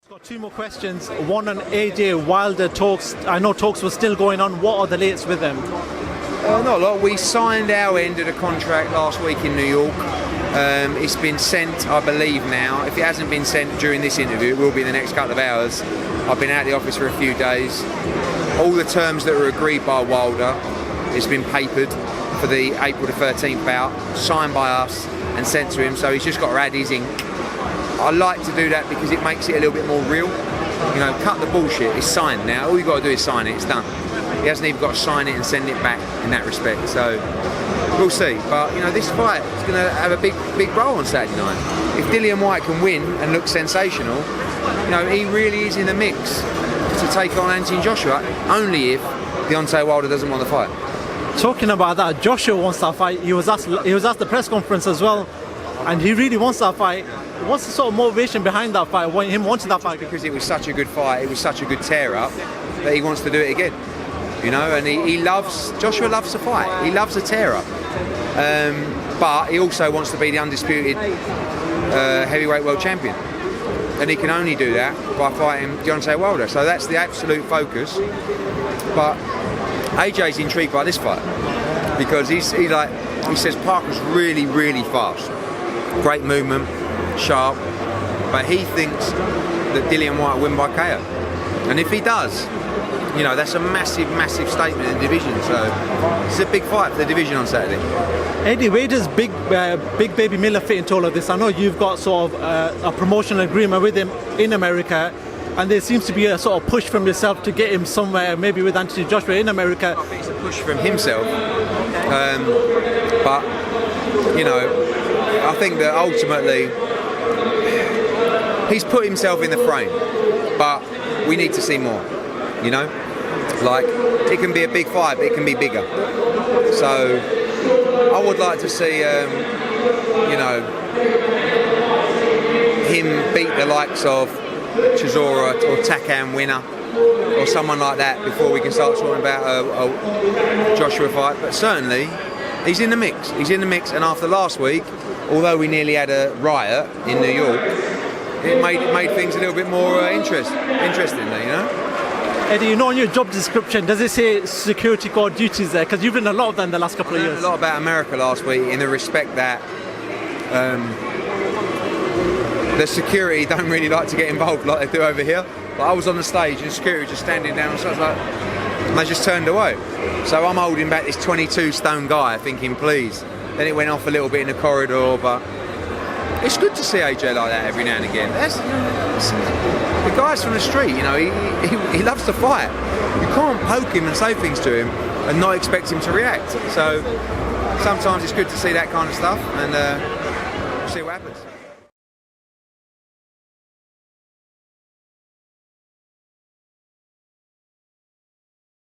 Got two more questions. One on AJ Wilder talks. I know talks were still going on. What are the latest with them? Not a lot. We signed our end of the contract last week in New York. It's been sent, I believe now. If it hasn't been sent during this interview, it will be in the next couple of hours. I've been out of the office for a few days. All the terms that were agreed by Wilder, it's been papered for the April the 13th bout, signed by us and sent to him, so he's just got to add his ink. I like to do that because it makes it a little bit more real. You know, cut the bullshit, it's signed now. All you've got to do is sign it, it's done. He hasn't even got to sign it and send it back in that respect, so we'll see. But, you know, this fight is going to have a big role on Saturday night. If Dillian Whyte can win and look sensational, you know, he really is in the mix to take on Anthony Joshua, only if Deontay Wilder doesn't want the fight. Talking about that, Joshua wants that fight. He was asked the press conference as well, and he really wants that fight. What's the sort of motivation behind that fight? Him wanting that fight? Because it was such a good fight, it was such a good tear-up that he wants to do it again. You know, and Joshua loves to fight. He loves a tear-up. But he also wants to be the undisputed heavyweight world champion. And he can only do that by fighting Deontay Wilder. So that's the absolute focus. But AJ's intrigued by this fight because he says Parker's really, really fast. Great movement, sharp. But he thinks that Dillian Whyte will win by KO. And if he does, you know, that's a massive, massive statement in the division. So it's a big fight for the division on Saturday. Eddie, where does Big Baby Miller fit into all of this? I know you've got sort of a promotional agreement with him in America, and there seems to be a sort of push from yourself to get him somewhere, maybe with Anthony Joshua in America. I think it's a push from himself, but you know, I think that ultimately he's put himself in the frame, but we need to see more. You know, like it can be a big fight, but it can be bigger. So I would like to see, you know, him beat the likes of Chisora or Takam winner or someone like that before we can start talking about a Joshua fight. But certainly, he's in the mix. He's in the mix. And after last week, although we nearly had a riot in New York, it made things a little bit more interesting, you know. Eddie, you know, on your job description, does it say security guard duties there? Because you've done a lot of them in the last couple of years. I learned a lot about America last week in the respect that the security don't really like to get involved like they do over here. Like I was on the stage and security was just standing down, so I was like, and they just turned away. So I'm holding back this 22-stone guy, thinking, please. Then it went off a little bit in the corridor, but it's good to see AJ like that every now and again. The guy's from the street, you know, he loves to fight. You can't poke him and say things to him and not expect him to react. So sometimes it's good to see that kind of stuff, and we'll see what happens.